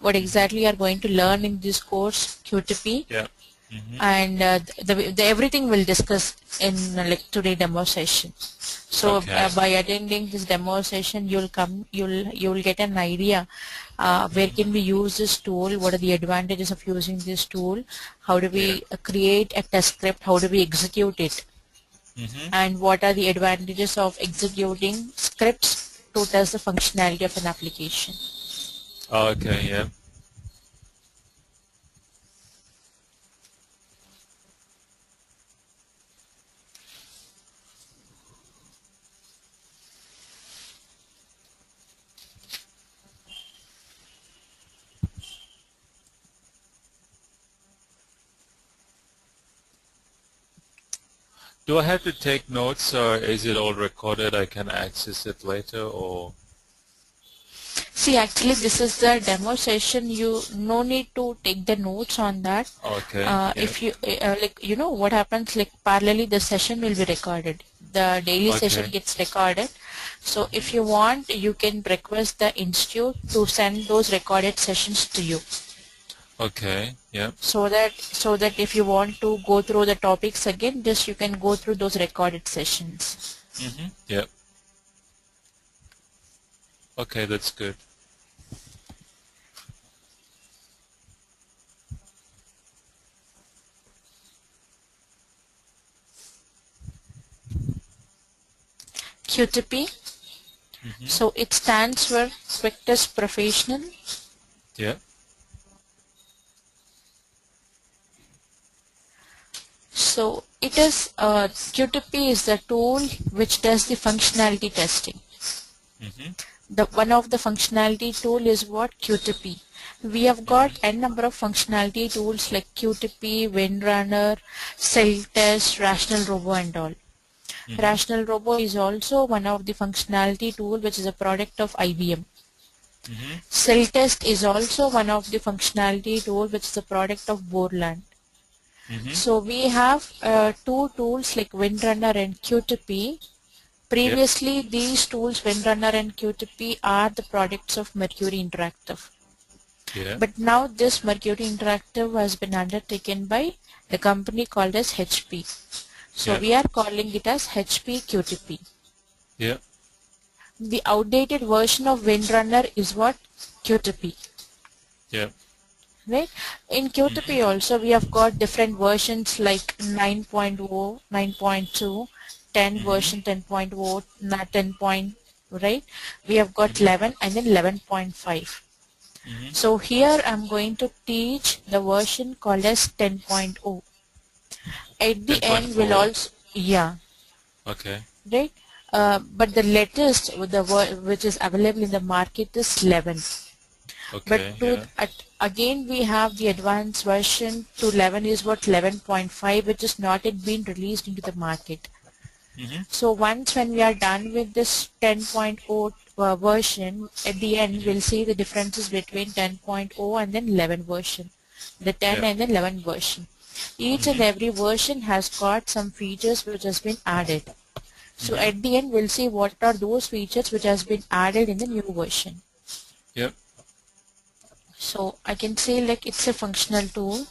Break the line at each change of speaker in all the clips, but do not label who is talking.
what exactly you are going to learn in this course, QTP.
Yeah.
And everything we'll discuss in like today demo session. So
Okay.
by attending this demo session, you'll get an idea where can we use this tool, what are the advantages of using this tool, how do we create a test script, how do we execute it, and what are the advantages of executing scripts to test the functionality of an application.
Okay. Yeah. Do I have to take notes, or is it all recorded? I can access it later, or?
See, actually, this is the demo session. You no need to take the notes on that.
Okay. Yeah.
If you like, you know what happens. Like parallelly, the session will be recorded. The daily session
Okay.
gets recorded. So if you want, you can request the institute to send those recorded sessions to you.
Okay. Yeah.
So that if you want to go through the topics again, just you can go through those recorded sessions.
Yeah. Okay, that's good.
QTP. So it stands for Quick Test Professional.
Yeah.
So it is QTP is the tool which does the functionality testing. The one of the functionality tool is what? QTP. We have got n number of functionality tools like QTP, Windrunner, Cell Test, Rational Robo and all. Rational Robo is also one of the functionality tool which is a product of IBM. Cell Test is also one of the functionality tool which is a product of Borland. So we have two tools like Windrunner and QTP. Previously, these tools, Windrunner and QTP, are the products of Mercury Interactive.
Yeah.
But now this Mercury Interactive has been undertaken by the company called as HP. So we are calling it as HP QTP.
Yeah.
The outdated version of Windrunner is what? QTP.
Yeah.
Right? In QTP also we have got different versions like 9.0, 9.2, 10 version 10.0, 10. Right? We have got 11 and then 11.5. So here I'm going to teach the version called as 10.0. At the end we'll
10.4.
also, yeah,
Okay.
right? But the latest with the which is available in the market is 11. But
Okay.
to again we have the advanced version to 11 is what 11.5, which is not yet been released into the market. So once when we are done with this 10.0 version, at the end we'll see the differences between 10.0 and then 11 version, the 10 and then 11 version. Each and every version has got some features which has been added. So at the end we'll see what are those features which has been added in the new version.
Yep.
So I can say like it's a functional tool.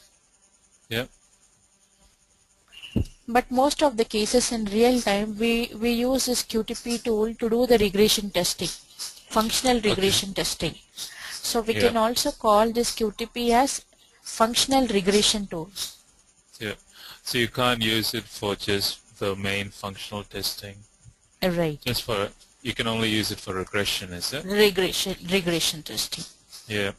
Yep.
But most of the cases in real time we use this QTP tool to do the regression testing, functional regression testing. So we can also call this QTP as functional regression tool.
Yeah. So you can't use it for just the main functional testing.
Right.
Just for, you can only use it for regression, is it?
Regression testing.
Yeah.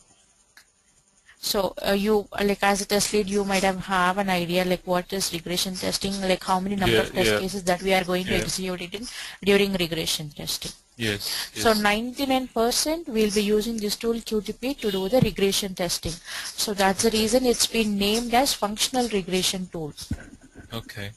So you like as a test lead you might have an idea like what is regression testing, like how many number of test cases that we are going to execute it in during regression testing.
Yes.
So 99% we'll be using this tool QTP to do the regression testing. So that's the reason it's been named as functional regression tool.
Okay.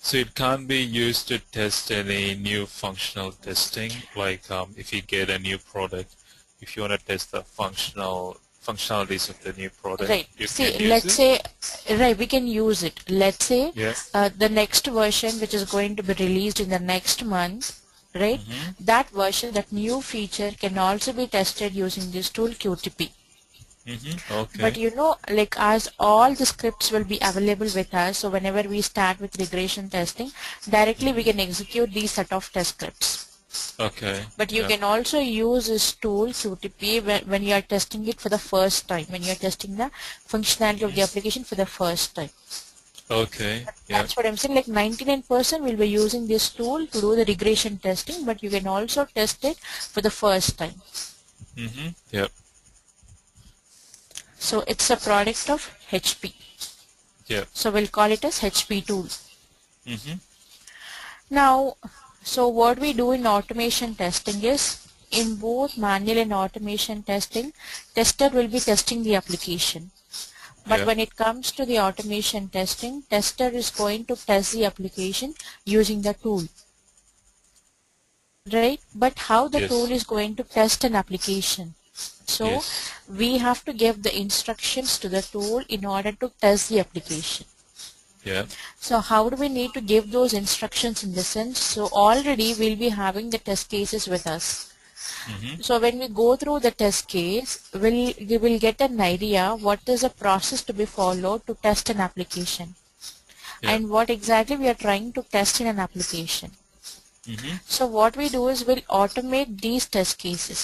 So it can't be used to test any new functional testing, like if you get a new product, if you want to test the functionalities of the new product.
Right.
You
See,
can use
let's
it?
say, right, we can use it. Let's say the next version which is going to be released in the next month, right? That version, that new feature can also be tested using this tool QTP. But
Okay.
you know, like as all the scripts will be available with us, so whenever we start with regression testing, directly we can execute these set of test scripts.
Okay.
But you
Yeah.
can also use this tool QTP when you are testing it for the first time, when you are testing the functionality of the application for the first time.
Okay. Yeah.
That's what I'm saying, like 99% will be using this tool to do the regression testing, but you can also test it for the first time.
Yep.
So it's a product of HP.
Yep.
So we'll call it as HP tool.
Mhm.
Now, so what we do in automation testing is, in both manual and automation testing, tester will be testing the application. But
Yep.
when it comes to the automation testing, tester is going to test the application using the tool, right? But how the tool
Yes.
is going to test an application? So
Yes.
we have to give the instructions to the tool in order to test the application.
Yep.
So how do we need to give those instructions in the sense? So already we'll be having the test cases with us.
Mhm.
So when we go through the test case, we will get an idea what is the process to be followed to test an application
Yep.
and what exactly we are trying to test in an application.
Mhm.
So what we do is we'll automate these test cases.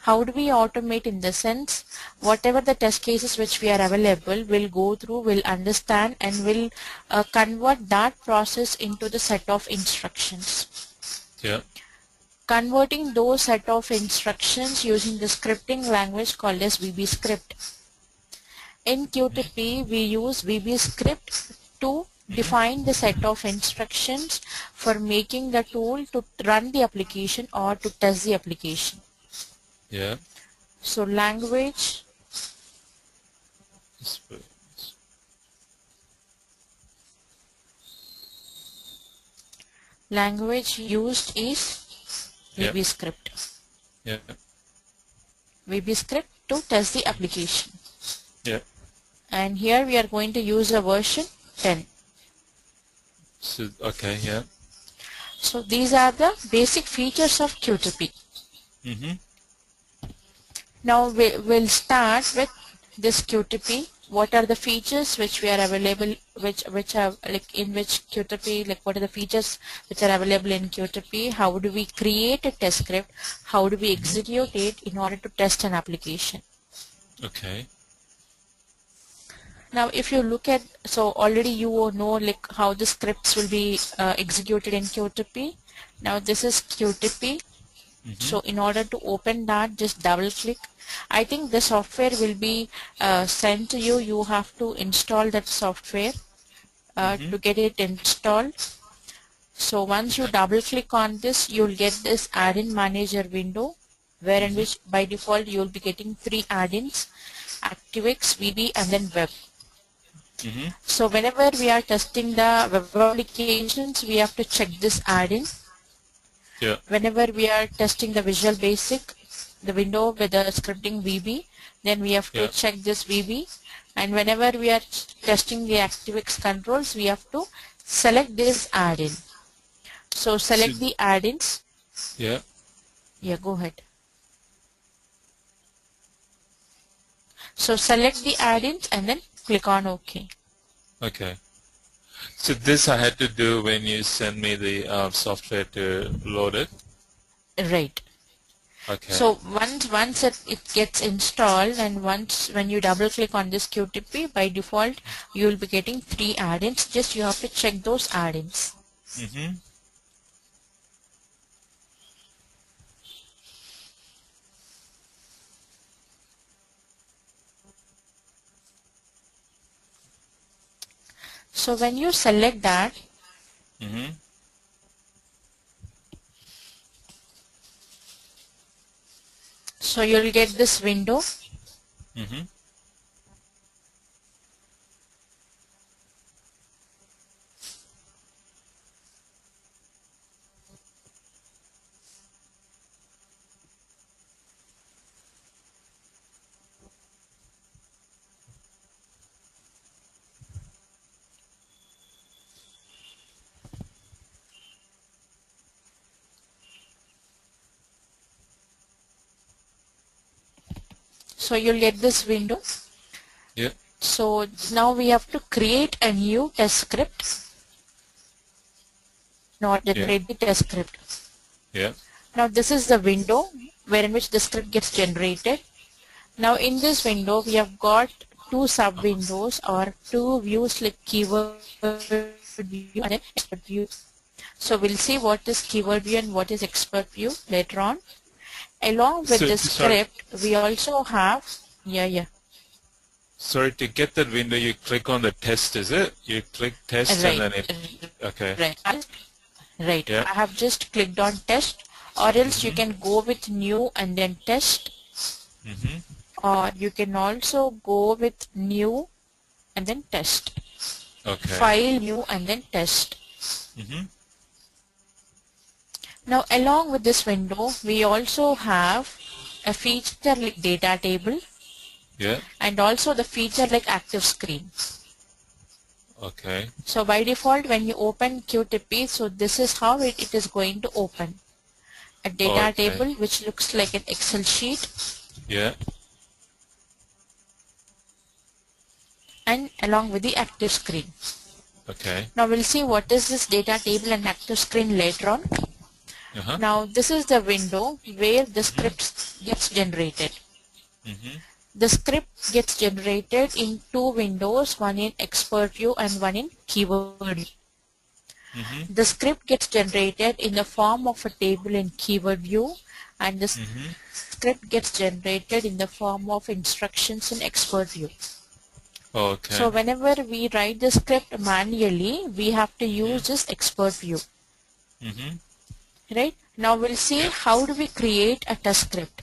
How do we automate in the sense, whatever the test cases which we are available, we'll go through, we'll understand and we'll convert that process into the set of instructions.
Yep.
Converting those set of instructions using the scripting language called as VB script. In QTP, we use VB script to
Mhm.
define the set of instructions for making the tool to run the application or to test the application.
Yep.
So language used is
Yep.
VB script.
Yep.
VB script to test the application.
Yep.
And here we are going to use a version 10.
So okay. Yeah.
So these are the basic features of QTP.
Mhm.
Now we'll start with this QTP. What are the features which we are available, which are like in which QTP, like what are the features which are available in QTP? How do we create a test script? How do we
Mhm.
execute it in order to test an application?
Okay.
Now if you look at, so already you will know like how the scripts will be executed in QTP. Now this is QTP.
Mhm.
So in order to open that, just double click. I think the software will be sent to you. You have to install that software
Mhm.
to get it installed. So once you
Yep.
double click on this, you'll get this add-in manager window, where in
Mhm.
which by default you'll be getting three add-ins: ActiveX, VB, and then Web.
Mhm.
So whenever we are testing the web applications, we have to check this add-in.
Yep.
Whenever we are testing the Visual Basic, the window with the scripting VB, then we have to
Yep.
check this VB. And whenever we are testing the ActiveX controls, we have to select this add-in. So
So
select the add-ins.
yeah.
Yeah, go ahead. So select the add-ins and then click on OK.
Okay. So this I had to do when you send me the software to load it.
Right.
Okay.
So once it gets installed and once when you double click on this QTP, by default you will be getting three add-ins. Just you have to check those add-ins.
Mhm.
So when you select that,
Mhm.
so you'll get this window.
Mhm.
So you'll get this window.
Yeah.
So now we have to create a new test script, not
Yeah.
generate the test script.
Yeah.
Now this is the window where in which the script gets generated. Now in this window we have got two sub windows or two views like keyword view and then expert view. So we'll see what is keyword view and what is expert view later on. Along with
So
the
sorry.
script we also have
Sorry, to get that window, you click on the test, is it? You click test and
right
then it. Okay.
right.
Yeah.
I have just clicked on test, or else you can go with new and then test,
Mm-hmm.
or you can also go with new and then test.
Okay.
File new and then test.
Mm-hmm.
Now along with this window we also have a feature like data table
Yeah.
and also the feature like active screen.
Okay.
So by default when you open QTP, so this is how it is going to open. A data
Okay.
table which looks like an Excel sheet
Yeah.
and along with the active screen.
Okay.
Now we'll see what is this data table and active screen later on.
Uh-huh.
Now this is the window where the script gets generated.
Mm-hmm.
The script gets generated in two windows, one in expert view and one in keyword view.
Mm-hmm.
The script gets generated in the form of a table in keyword view and the
Mm-hmm.
script gets generated in the form of instructions in expert view.
Okay.
So whenever we write the script manually, we have to use this expert view.
Mm-hmm.
Right? Now we'll see
Yeah.
how do we create a test script.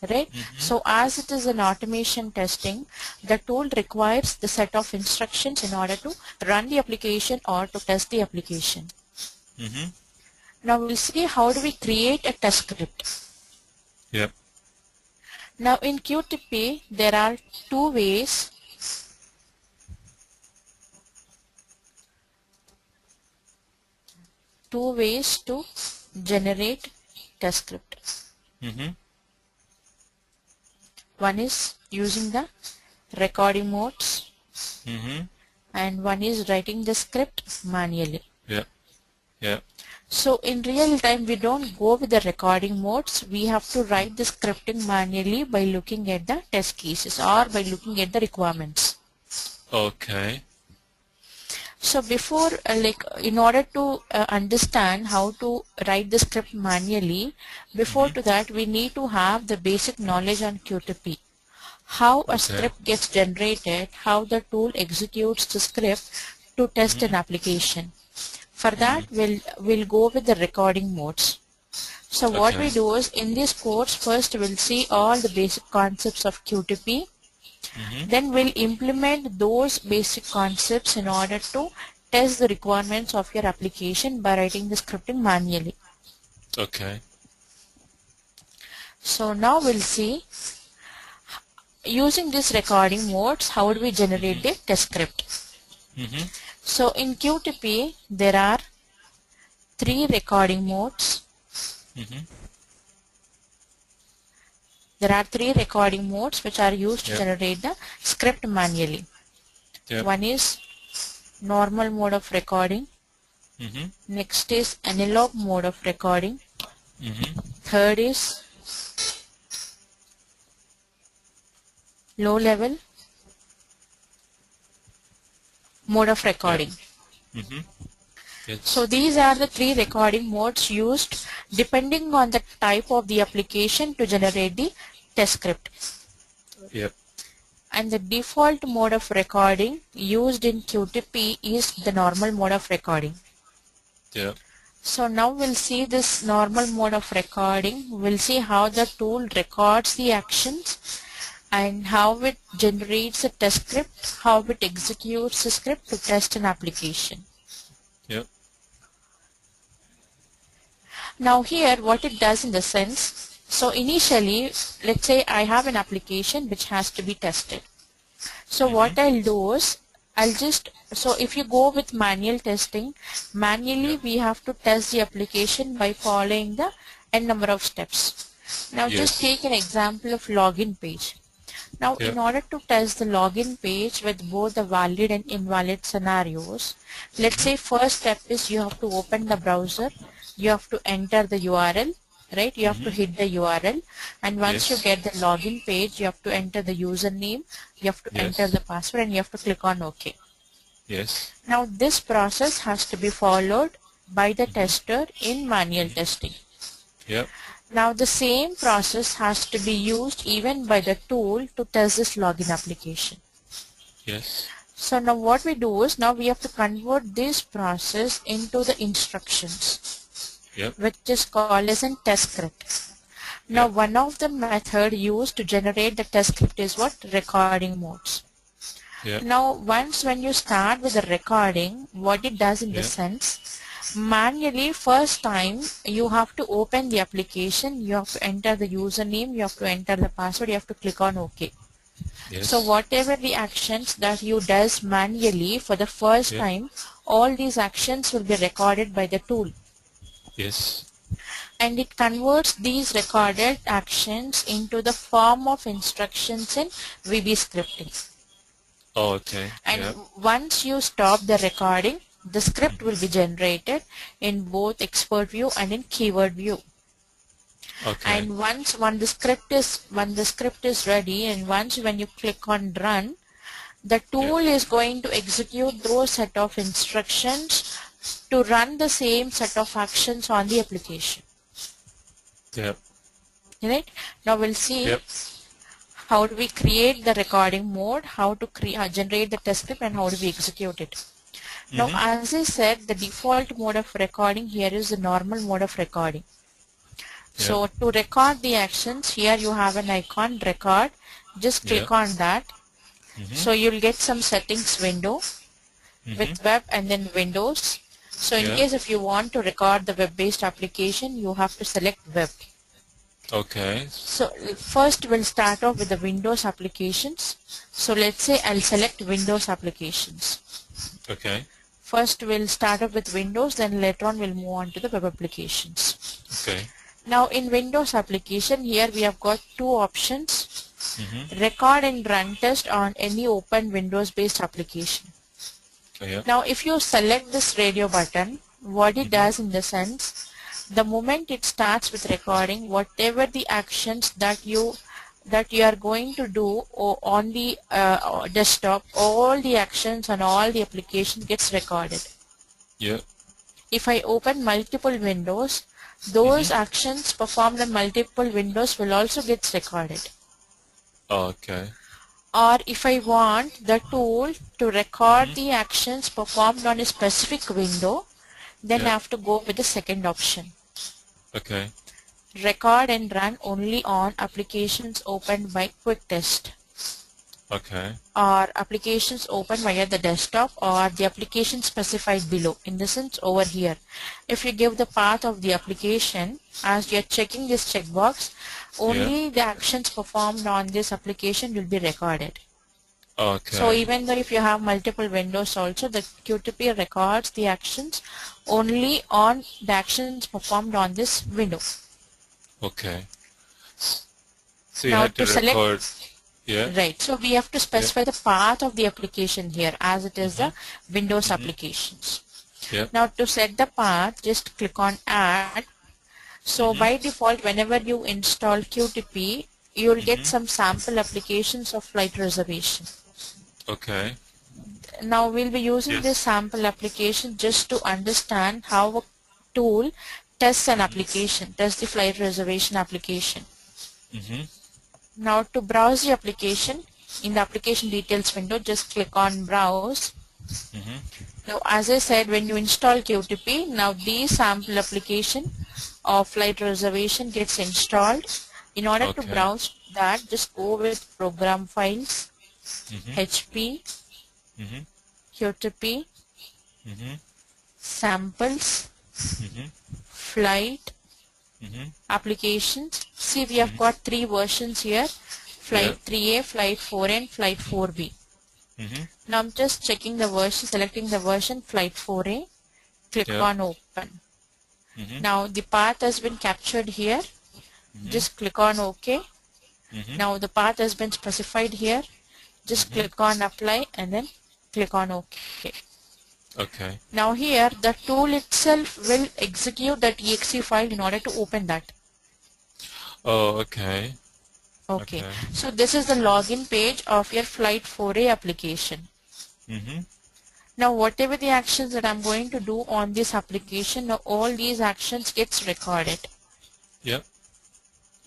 Right?
Mm-hmm.
So as it is an automation testing, the tool requires the set of instructions in order to run the application or to test the application.
Mm-hmm.
Now we'll see how do we create a test script.
Yep.
Now in QTP there are two ways to generate test script.
Mm-hmm.
One is using the recording modes
Mm-hmm.
and one is writing the script manually.
Yeah. Yeah.
So in real time we don't go with the recording modes, we have to write the scripting manually by looking at the test cases or by looking at the requirements.
Okay.
So before in order to understand how to write the script manually, before
Mm-hmm.
to that we need to have the basic knowledge on QTP. How a
Okay.
script gets generated, how the tool executes the script to test an application. For that we'll go with the recording modes. So what
Okay.
we do is in this course first we'll see all the basic concepts of QTP.
Mm-hmm.
Then we'll implement those basic concepts in order to test the requirements of your application by writing the scripting manually.
Okay.
So now we'll see using this recording modes how do we generate the test script.
Mm-hmm.
So in QTP there are three recording modes.
Mm-hmm.
There are three recording modes which are used to
Yep.
generate the script manually.
Yep.
One is normal mode of recording.
Mm-hmm.
Next is analog mode of recording.
Mm-hmm.
Third is low level mode of recording.
Mm-hmm. Yes.
So these are the three recording modes used depending on the type of the application to generate the test script.
Yep.
And the default mode of recording used in QTP is the normal mode of recording.
Yep.
So now we'll see this normal mode of recording. We'll see how the tool records the actions and how it generates a test script, how it executes a script to test an application.
Yep.
Now here what it does in the sense, so initially let's say I have an application which has to be tested. So what I'll do is so if you go with manual testing, manually we have to test the application by following the n number of steps. Now just
Yes.
take an example of login page. Now,
Yep.
in order to test the login page with both the valid and invalid scenarios, let's say first step is you have to open the browser, you have to enter the URL, right? You have to hit the URL, and once you
Yes.
get the login page, you have to enter the username, you have to enter
Yes.
the password, and you have to click on OK.
Yes.
Now, this process has to be followed by the tester in manual testing.
Yep.
Now the same process has to be used even by the tool to test this login application.
Yes.
So now what we do is now we have to convert this process into the instructions,
Yep.
which is called as a test script. Now
Yep.
one of the method used to generate the test script is what? Recording modes.
Yep.
Now once when you start with the recording, what it does in the
Yep.
sense, manually first time you have to open the application, you have to enter the username, you have to enter the password, you have to click on OK. So
Yes.
whatever the actions that you does manually for the first
Yep.
time, all these actions will be recorded by the tool,
Yes.
and it converts these recorded actions into the form of instructions in VB scripting.
Oh, okay.
And
Yep.
once you stop the recording, the script will be generated in both expert view and in keyword view.
Okay.
And once when the script is ready, and once when you click on run, the
Yep.
tool is going to execute those set of instructions to run the same set of actions on the application.
Yep.
Right? Now we'll see
Yep.
how do we create the recording mode, how to generate the test script, and how do we execute it. Now, as I said, the default mode of recording here is the normal mode of recording.
Yep.
So to record the actions, here you have an icon record. Just
Yep.
click on that. So you'll get some settings window with web and then Windows. So in
Yep.
case if you want to record the web-based application, you have to select web.
Okay.
So first we'll start off with the Windows applications. So let's say I'll select Windows applications.
Okay.
First we'll start off with Windows, then later on we'll move on to the web applications.
Okay.
Now in Windows application, here we have got two options.
Mm-hmm.
Record and run test on any open Windows based application.
Yep.
Now if you select this radio button, what it does in the sense, the moment it starts with recording, whatever the actions that you are going to do on the desktop, all the actions on all the application gets recorded.
Yep.
If I open multiple windows, those actions performed on multiple windows will also get recorded.
Okay.
Or if I want the tool to record the actions performed on a specific window, then I
Yep.
have to go with the second option.
Okay.
Record and run only on applications opened by quick test,
Okay.
or applications opened via the desktop, or the application specified below. In the sense over here, if you give the path of the application, as you are checking this checkbox,
Yep.
only the actions performed on this application will be recorded. So
Okay.
even though if you have multiple windows also, the QTP records the actions only on the actions performed on this window.
Okay. So you
Now
had to
to select,
record. Yeah.
right, so we have to
Yep.
specify the path of the application here, as it is the Windows applications.
Yep.
Now to set the path, just click on add. So by default, whenever you install QTP, you will get some sample applications of flight reservation.
Okay.
Now we'll be using this
Yes.
sample application just to understand how a tool tests an application, tests the flight reservation application. Now to browse the application, in the application details window, just click on browse. Now as I said, when you install QTP, now the sample application of flight reservation gets installed. In order to
Okay.
browse that, just go with program files, HP, QTP, samples, flight, applications. See, we have got three versions here, flight 3A, flight 4A, and flight 4B. Now I'm just checking the version, selecting the version flight 4A, click
Yep.
on open. Now the path has been captured here, just click on OK. Now the path has been specified here. Just click on apply and then click on OK.
Okay.
Now here the tool itself will execute that exe file in order to open that.
Oh, okay.
Okay.
Okay.
So this is the login page of your Flight 4A application. Now whatever the actions that I'm going to do on this application, now all these actions gets recorded.
Yep.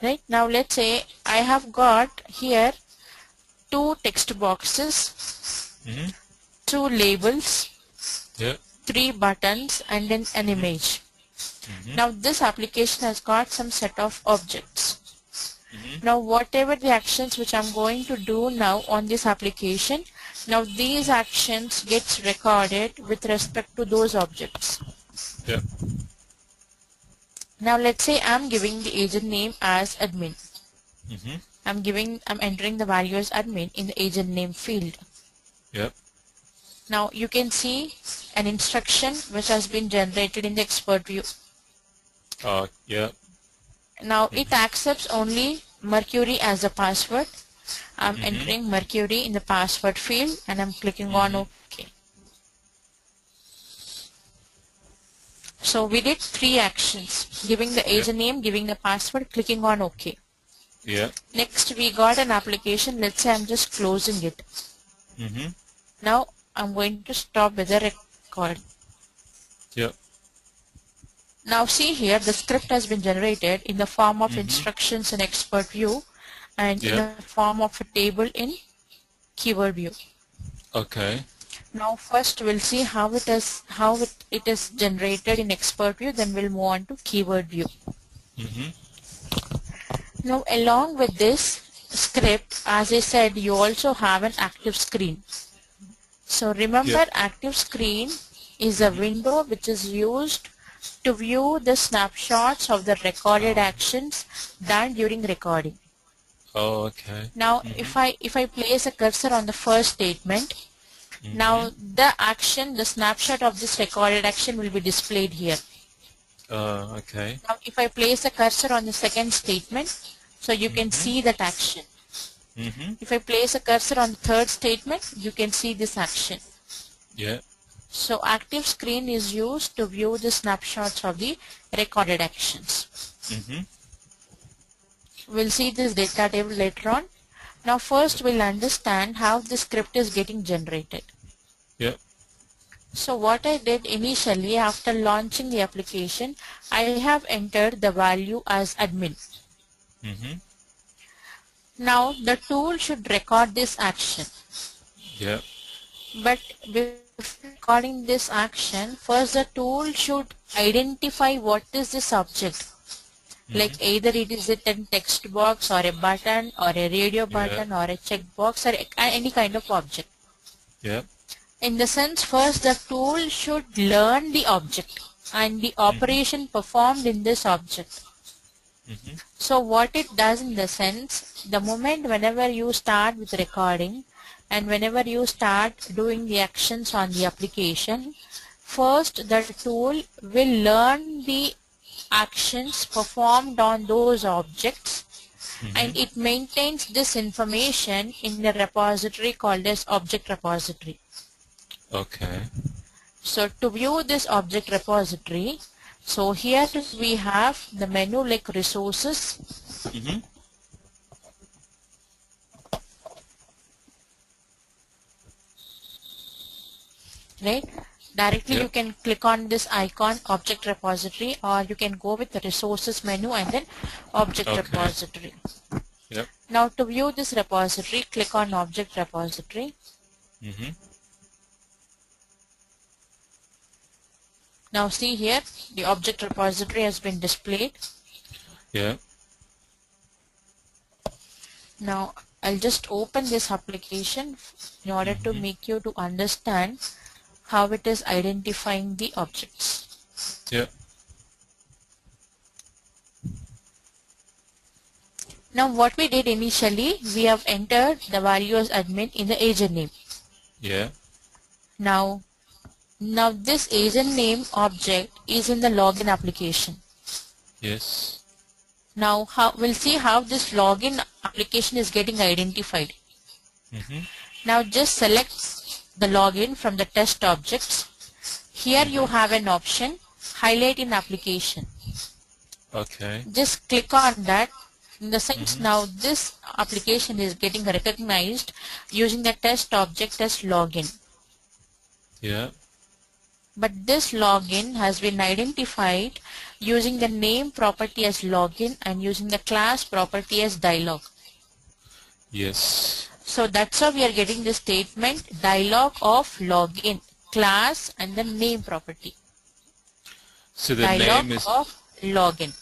Right. Now let's say I have got here 2 text boxes, 2 labels,
Yep.
3 buttons and then an image. Now this application has got some set of objects. Now whatever the actions which I'm going to do now on this application, now these actions gets recorded with respect to those objects.
Yep.
Now let's say I'm giving the agent name as admin. I'm entering the value as admin in the agent name field.
Yep.
Now you can see an instruction which has been generated in the expert view.
Yep.
Now it accepts only Mercury as a password. I'm entering Mercury in the password field and I'm clicking on OK. So we did 3 actions: giving the agent name, giving the password, clicking on OK.
Yeah.
Next we got an application. Let's say I'm just closing it. Now I'm going to stop with the record.
Yep.
Now see here, the script has been generated in the form of instructions in expert view and in the form of a table in keyword view.
Okay.
Now first we'll see how it is generated in expert view, then we'll move on to keyword view. Now along with this script, as I said, you also have an active screen. So remember, active screen is a window which is used to view the snapshots of the recorded actions done during recording.
Oh, okay.
Now if I place a cursor on the first statement, now the snapshot of this recorded action will be displayed here.
Okay.
Now if I place a cursor on the second statement, so you can see that action. If I place a cursor on the third statement, you can see this action.
Yeah.
So active screen is used to view the snapshots of the recorded actions. We'll see this data table later on. Now first we'll understand how the script is getting generated.
Yep.
So what I did initially after launching the application, I have entered the value as admin. Now the tool should record this action.
Yep.
But before recording this action, first the tool should identify what is this object. Like either it is a text box or a button or a radio button or a checkbox or any kind of object.
Yep.
In the sense, first the tool should learn the object and the operation performed in this object. So what it does in the sense, the moment whenever you start with recording and whenever you start doing the actions on the application, first the tool will learn the actions performed on those objects and it maintains this information in a repository called as object repository.
Okay.
So to view this object repository, so here we have the menu like resources. Right? Directly you can click on this icon object repository, or you can go with the resources menu and then object repository.
Yep.
Now to view this repository, click on object repository. Now see here, the object repository has been displayed.
Yeah.
Now I'll just open this application in order to make you to understand how it is identifying the objects.
Yeah.
Now what we did initially, we have entered the value as admin in the agent name.
Yeah.
Now this agent name object is in the login application.
Yes.
Now we'll see how this login application is getting identified. Now just select the login from the test objects. Here you have an option, highlight in application.
Okay.
Just click on that. In the sense now this application is getting recognized using the test object as login.
Yeah.
But this login has been identified using the name property as login and using the class property as dialog.
Yes.
So that's how we are getting the statement dialog of login, class and the name property.
So the
Dialog
name is
of login.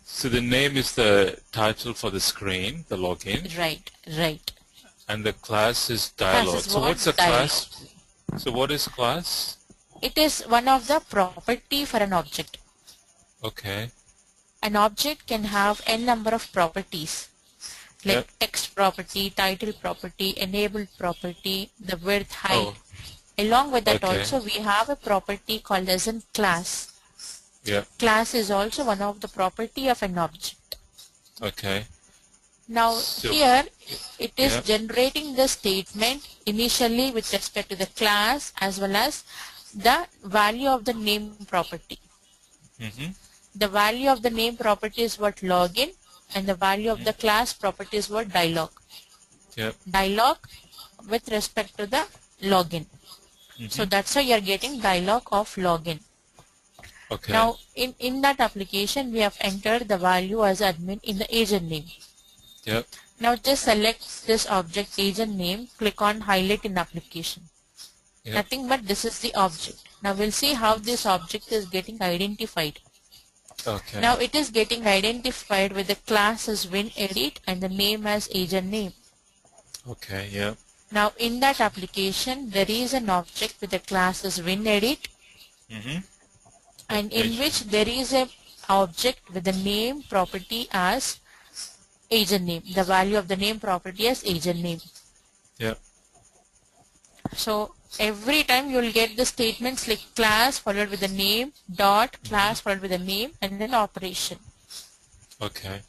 so the name is the title for the screen, the login,
Right, right.
and the class is
Class
dialog.
is
So
what?
what's the
Dialog.
class? So what is class?
It is one of the property for an object.
Okay.
An object can have n number of properties like
Yep.
text property, title property, enabled property, the width, height.
Oh.
Along with that
Okay.
also we have a property called as a class.
Yeah.
Class is also one of the property of an object.
Okay.
Now
So
here it is
yeah.
generating the statement initially with respect to the class as well as the value of the name property. The value of the name property is what login and the value of the class property is what dialog.
Yep.
Dialog with respect to the login. So that's how you are getting dialog of login.
Okay.
Now in that application we have entered the value as admin in the agent name.
Yep.
Now just select this object agent name, click on highlight in application.
Yep.
Nothing but this is the object. Now we'll see how this object is getting identified.
Okay.
Now it is getting identified with the class as WinEdit and the name as agent name.
Okay. Yeah.
Now in that application there is an object with the class as WinEdit and in which there is a object with the name property as agent name, the value of the name property as agent name.
Yeah.
So every time you will get the statements like class followed with the name, dot, class followed with the name and then operation.
Okay.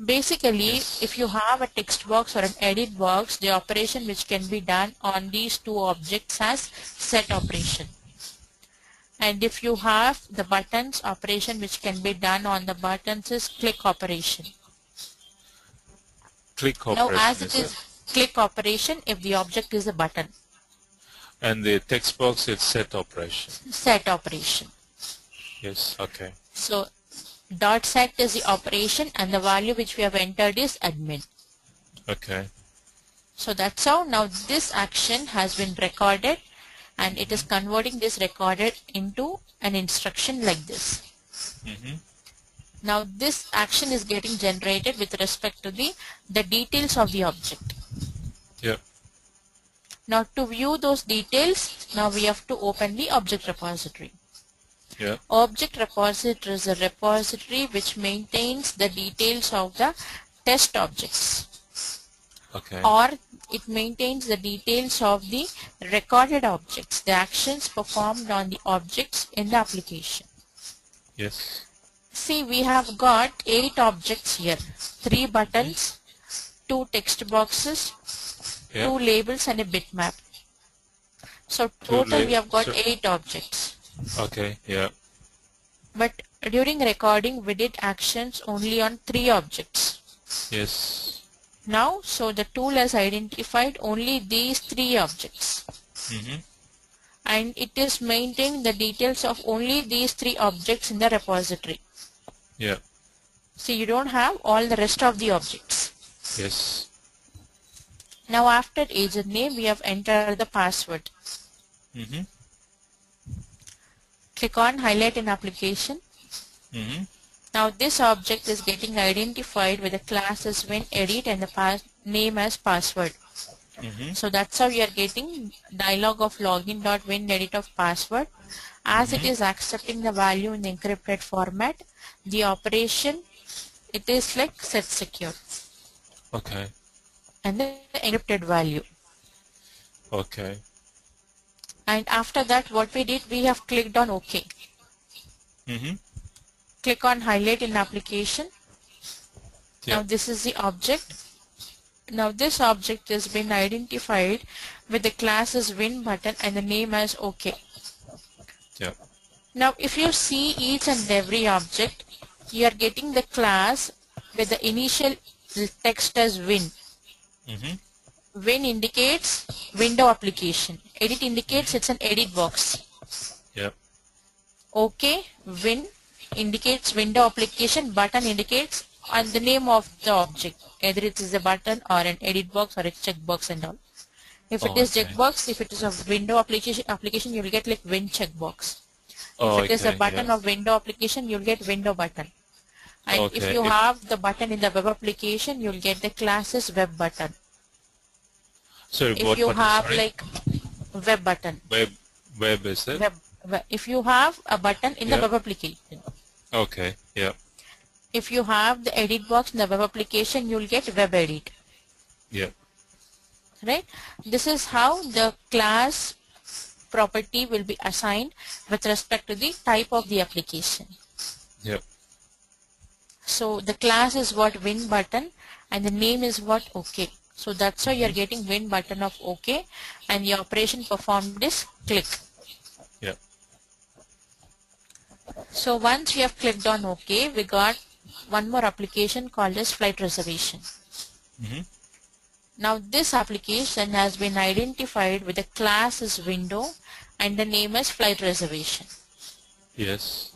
Basically,
Yes.
if you have a text box or an edit box, the operation which can be done on these two objects has set operation. And if you have the buttons, operation which can be done on the buttons is click operation.
Click
Now
operation
as it is click operation if the object is a button.
And the text box is set operation.
Set operation.
Yes. Okay.
So dot set is the operation and the value which we have entered is admin.
Okay.
So that's how now this action has been recorded and it is converting this recorded into an instruction like this. Now this action is getting generated with respect to the details of the object.
Yep.
Now to view those details, now we have to open the object repository.
Yeah.
Object repository is a repository which maintains the details of the test objects.
Okay.
Or it maintains the details of the recorded objects, the actions performed on the objects in the application.
Yes.
See, we have got 8 objects here, 3 buttons, 2 text boxes,
Yep.
2 labels and a bitmap. So total we have got
So-
8 objects.
Okay. Yeah.
But during recording we did actions only on 3 objects.
Yes.
Now, so the tool has identified only these 3 objects. And it is maintaining the details of only these 3 objects in the repository.
Yeah.
So you don't have all the rest of the objects.
Yes.
Now after agent name we have entered the password. Click on highlight in application. Now this object is getting identified with the class as WinEdit and the name as password. So that's how you are getting dialog of login.winEdit of password. As it is accepting the value in the encrypted format, the operation it is like set secure
Okay.
and the encrypted value.
Okay.
And after that what we did, we have clicked on OK. click on highlight in application.
Yep.
Now this is the object. Now this object has been identified with the class as win button and the name as OK.
Yep.
Now if you see each and every object, you are getting the class with the initial text as win. Win indicates window application. Edit indicates it's an edit box.
Yep.
OK, win indicates window application, button indicates and the name of the object. Either it is a button or an edit box or a checkbox and all. If it is
Okay.
checkbox, if it is a window application, you will get like win checkbox.
Oh,
If it is a
okay.
button
Yeah.
of window application, you'll get window button. And if
Okay.
you have the button in the web application, you'll get the classes web button.
Sorry,
If
what
you
button?
have
Sorry?
like web button,
Web is it?
if you have a button in the
Yeah.
web application,
Okay. Yeah.
if you have the edit box in the web application, you'll get web edit.
Yeah.
Right? This is how the class property will be assigned with respect to the type of the application.
Yep.
So the class is what win button and the name is what OK. So that's why you're getting win button of OK and the operation performed is click.
Yep.
So once we have clicked on OK, we got one more application called as flight reservation. Now this application has been identified with the class as window and the name as flight reservation.
Yes.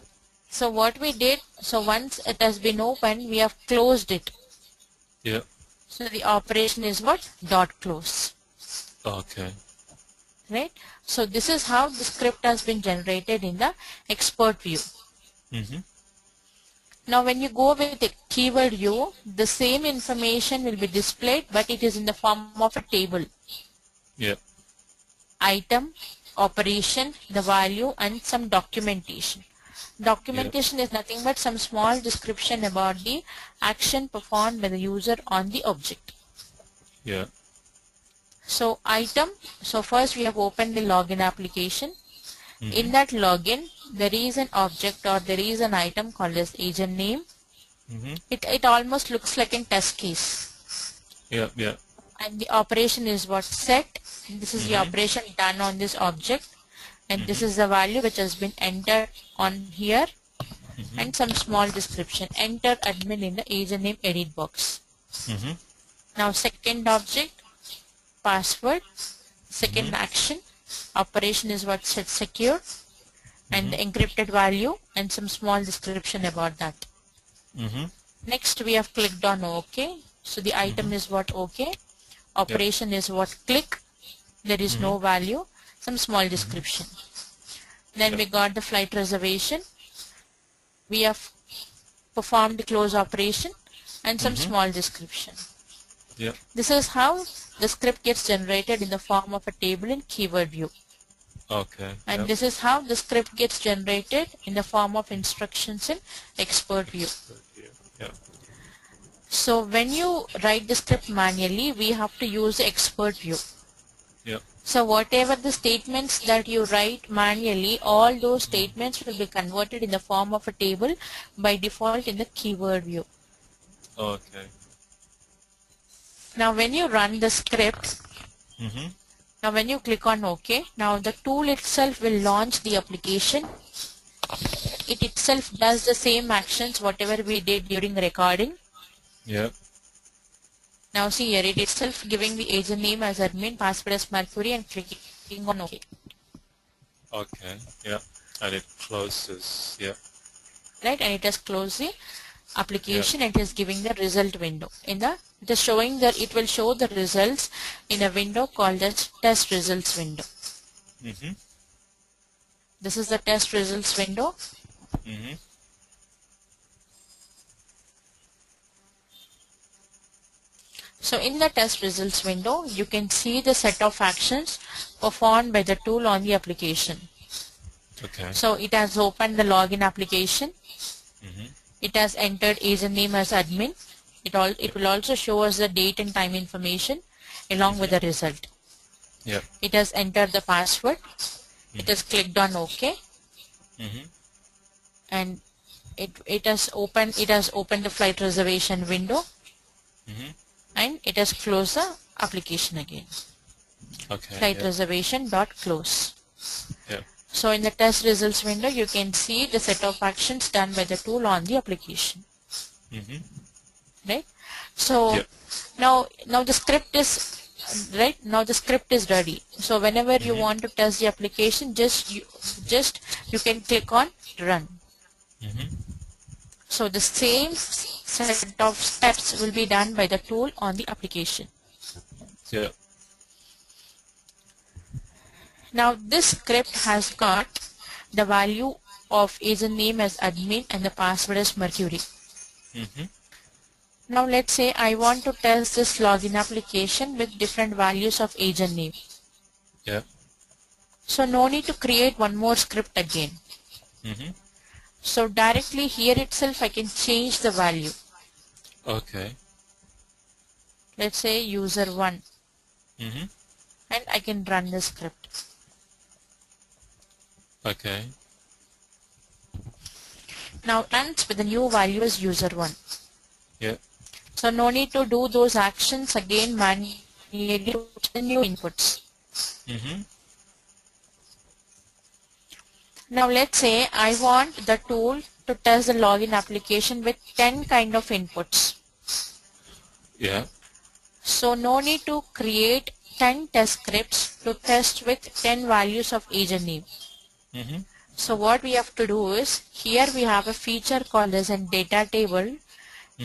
So what we did, so once it has been opened, we have closed it.
Yep.
So the operation is what? Dot close.
Okay.
Right? So this is how the script has been generated in the expert view. Now when you go with the keyword view, the same information will be displayed, but it is in the form of a table.
Yep.
Item, operation, the value and some documentation. Documentation is nothing but some small description about the action performed by the user on the object.
Yeah.
So item, so first we have opened the login application. In that login, there is an object or there is an item called as agent name. It almost looks like a test case.
Yeah. Yeah.
And the operation is what? Set. This is the operation done on this object. And this is the value which has been entered on here. And some small description. Enter admin in the agent name edit box. Now second object, password. Second action, operation is what? Set secure. And the encrypted value and some small description about that. Next we have clicked on OK. So the item is what? OK. Operation is what? Click. There is no value. Some small description. Then we got the flight reservation. We have performed the close operation and some small description.
Yeah.
This is how the script gets generated in the form of a table in keyword view.
Okay.
And this is how the script gets generated in the form of instructions in expert view.
Yeah.
So when you write the script manually, we have to use the expert view.
Yeah.
So whatever the statements that you write manually, all those statements will be converted in the form of a table by default in the keyword view.
Okay.
Now when you run the script, now when you click on OK, now the tool itself will launch the application. It itself does the same actions whatever we did during recording.
Yeah.
Now see here, it itself giving the agent name as admin, password as Mercury and clicking on OK.
Okay. Yeah. And it closes. Yeah.
Right, and it has closed the application and it is giving the result window. It is showing that it will show the results in a window called as test results window. This is the test results window. So in the test results window, you can see the set of actions performed by the tool on the application.
Okay.
So it has opened the login application. It has entered agent name as admin. It will also show us the date and time information along with the result.
Yeah.
It has entered the password. It has clicked on OK. And it has opened the flight reservation window, and it has closed the application again.
Okay.
Flight reservation dot close.
Yeah.
So in the test results window, you can see the set of actions done by the tool on the application. Right? So now the script is right now the script is ready. So whenever you want to test the application, you can click on run. So the same set of steps will be done by the tool on the application.
Yeah.
Now this script has got the value of agent name as admin and the password as Mercury. Now let's say I want to test this login application with different values of agent name.
Yeah.
So no need to create one more script again. So directly here itself I can change the value.
Okay.
Let's say user 1. And I can run the script.
Okay.
Now runs with the new value as user 1.
Yeah.
So no need to do those actions again manually to the new inputs. Now let's say I want the tool to test the login application with 10 kind of inputs.
Yeah.
So no need to create 10 test scripts to test with 10 values of agent name. So what we have to do is, here we have a feature called as a data table,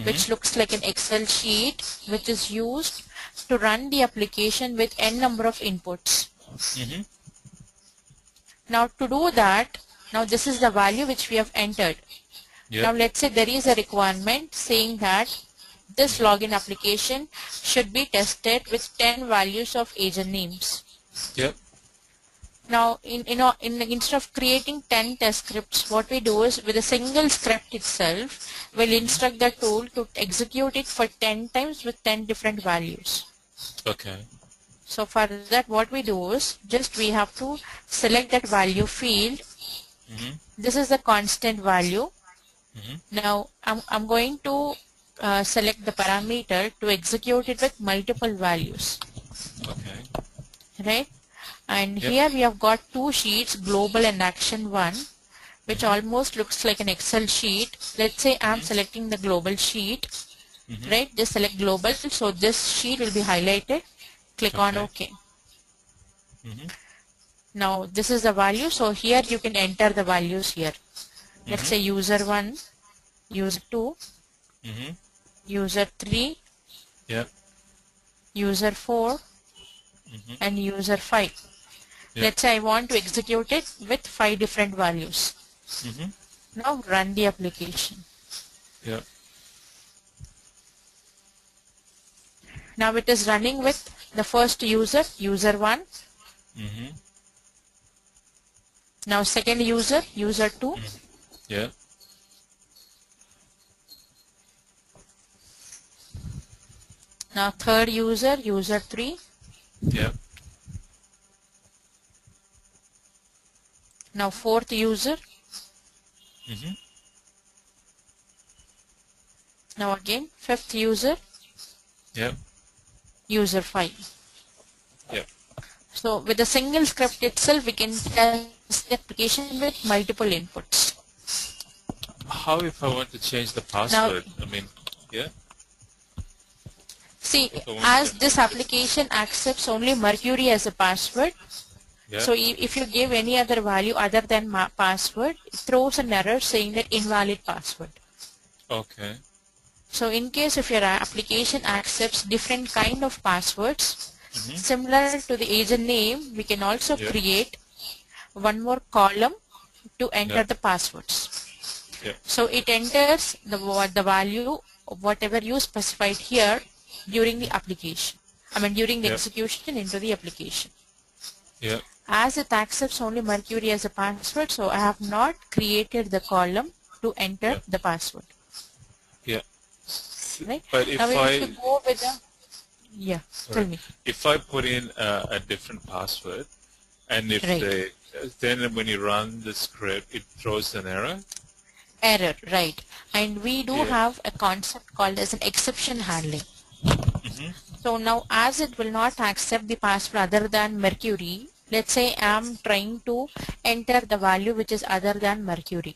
which looks like an Excel sheet, which is used to run the application with n number of inputs. Now to do that, now this is the value which we have entered. Now let's say there is a requirement saying that this login application should be tested with 10 values of agent names. Now instead of creating 10 test scripts, what we do is with a single script itself, we'll instruct the tool to execute it for 10 times with 10 different values.
Okay.
So for that what we do is just we have to select that value field. This is the constant value. Now I'm going to select the parameter to execute it with multiple values.
Okay.
Right? And here we have got two sheets, global and action 1, which almost looks like an Excel sheet. Let's say I'm selecting the global sheet. Right? Just select global. So this sheet will be highlighted. Click on OK. Now this is the value. So here you can enter the values here. Let's say user 1, user 2, user 3, user 4, and user 5. Let's say I want to execute it with 5 different values. Now run the application. Now it is running with the first user, user 1. Now second user, user 2. Now third user, user 3. Now fourth user. Now again fifth user. User 5. So with a single script itself, we can test the application with multiple inputs.
How if I want to change the password? I mean,
see, as this application accepts only Mercury as a password, so if you give any other value other than password, it throws an error saying that invalid password.
Okay.
So in case if your application accepts different kind of passwords, similar to the agent name, we can also create one more column to enter the passwords. So it enters the value of whatever you specified here during the application. I mean during the execution into the application. As it accepts only Mercury as a password, so I have not created the column to enter the password. Right?
But if
now
I
if you go with the tell me.
If I put in a different password, and if then when you run the script, it throws an error.
Error, right. And we do
Yeah.
have a concept called as an exception handling.
Mm-hmm.
So now as it will not accept the password other than Mercury, let's say I'm trying to enter the value which is other than Mercury.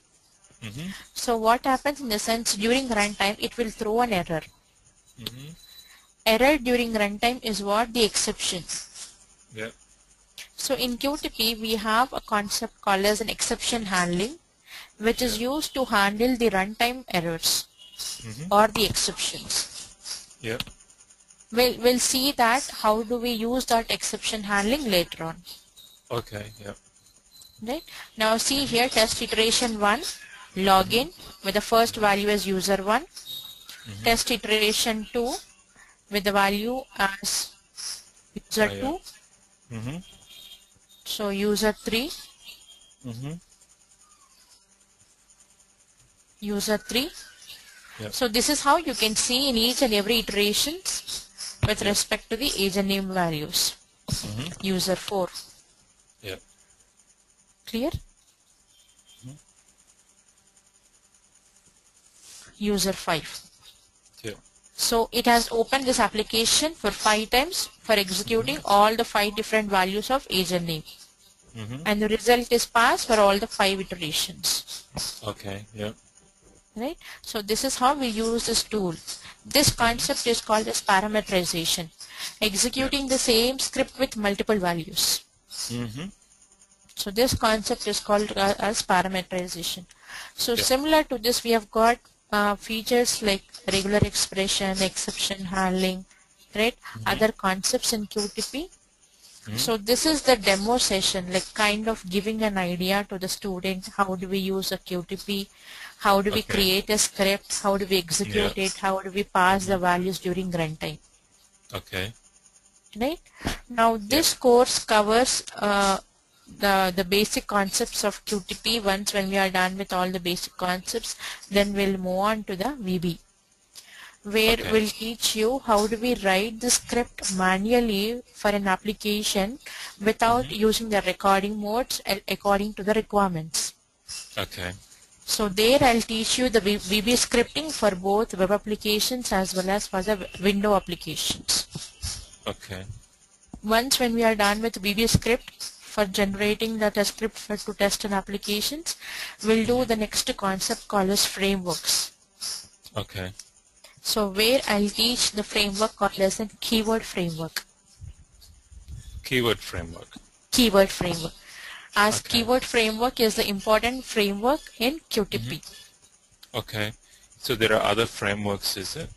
Mm-hmm.
So what happens in the sense during runtime it will throw an error.
Mm-hmm.
Error during runtime is what the exception.
Yeah.
So in QTP we have a concept called as an exception handling, which
Yeah.
is used to handle the runtime errors
Mm-hmm.
or the exceptions.
Yeah.
We'll see that how do we use that exception handling later on.
Okay. Yeah.
Right? Now see
Mm-hmm.
here test iteration 1
Mm-hmm.
login with the first value as user 1,
Mm-hmm.
test iteration 2 with the value as user
Oh, yeah.
2,
Mm-hmm.
so user 3,
Mm-hmm.
user 3.
Yeah.
So this is how you can see in each and every iterations with
Yeah.
respect to the age and name values.
Mm-hmm.
User 4.
Yeah.
Clear?
Mm-hmm.
User 5.
Yeah.
So it has opened this application for 5 times for executing
Mm-hmm.
all the 5 different values of age and name.
Mm-hmm.
And the result is passed for all the 5 iterations.
Okay. Yeah.
Right? So this is how we use this tool. This concept
Mm-hmm.
is called as parameterization.
Yeah.
Executing the same script with multiple values.
Mm-hmm.
So this concept is called as parameterization. So
Yeah.
similar to this we have got features like regular expression, exception handling, right?
Mm-hmm.
Other concepts in QTP.
Mm-hmm.
So this is the demo session, like kind of giving an idea to the student, how do we use a QTP, how do we
Okay.
create a script, how do we
Yeah.
execute it, how do we pass the
Mm-hmm.
values during runtime,
Okay.
right? Now
Yeah.
this course covers the basic concepts of QTP. Once when we are done with all the basic concepts, then we'll move on to the VB, where
Okay.
we'll teach you how do we write the script manually for an application without
Mm-hmm.
using the recording modes according to the requirements.
Okay.
So there I'll teach you the VB scripting for both web applications as well as for the window applications.
Okay.
Once when we are done with VB script for generating the test script to test and applications, we'll do
Mm-hmm.
the next concept called as frameworks.
Okay.
So where I'll teach the framework called as a keyword framework.
Keyword framework.
Keyword framework. As
Okay.
keyword framework is the important framework in
Mm-hmm.
QTP.
Okay. So there are other frameworks, is it?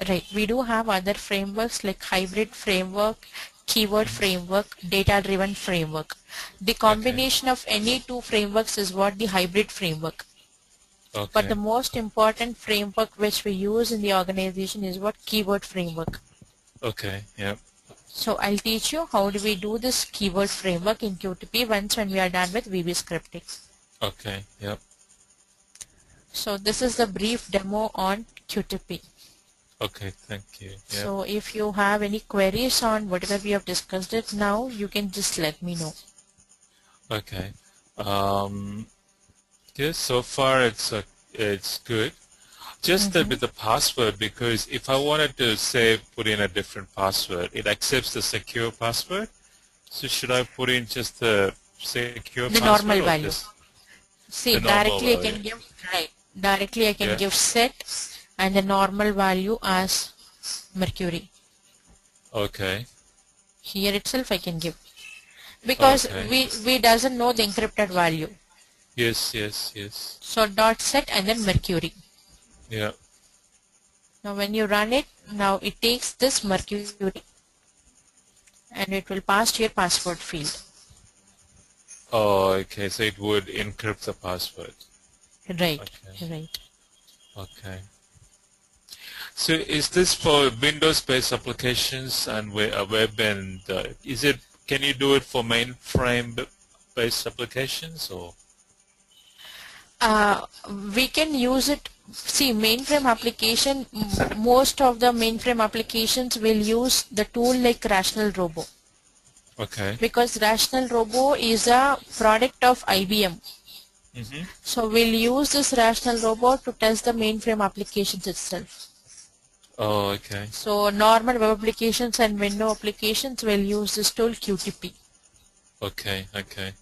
Right. We do have other frameworks like hybrid framework, keyword
Mm-hmm.
framework, data-driven framework. The
Okay.
combination of any two frameworks is what the hybrid framework. But the
Okay.
most important framework which we use in the organization is what keyword framework.
Okay. Yeah.
So I'll teach you how do we do this keyword framework in QTP once when we are done with VB scripting.
Okay. Yep.
So this is the brief demo on QTP.
Okay. Thank you. Yeah.
So if you have any queries on whatever we have discussed it now, you can just let me know.
Okay. Um. Yes. So far, it's good. Just that with the password, because if I wanted to say put in a different password, it accepts the secure password. So should I put in just the secure
The
password
normal
or
value.
just
See,
the normal
directly I
value?
can give, right, directly I can
Yeah.
give set and the normal value as Mercury.
Okay.
Here itself I can give. Because
Okay.
we doesn't know the encrypted value.
Yes. Yes. Yes.
So dot set and then Mercury.
Yeah.
Now when you run it, now it takes this Mercury and it will pass to your password field.
Oh, okay. So it would encrypt the password.
Right,
Okay.
right.
Okay. So is this for Windows-based applications and web and is it? Can you do it for mainframe-based applications or?
Uh, we can use it. See, mainframe application, most of the mainframe applications will use the tool like Rational Robo,
Okay.
because Rational Robo is a product of IBM.
Mm-hmm.
So we'll use this rational robot to test the mainframe applications itself.
Oh, okay.
So normal web applications and window applications will use this tool QTP.
Okay, okay.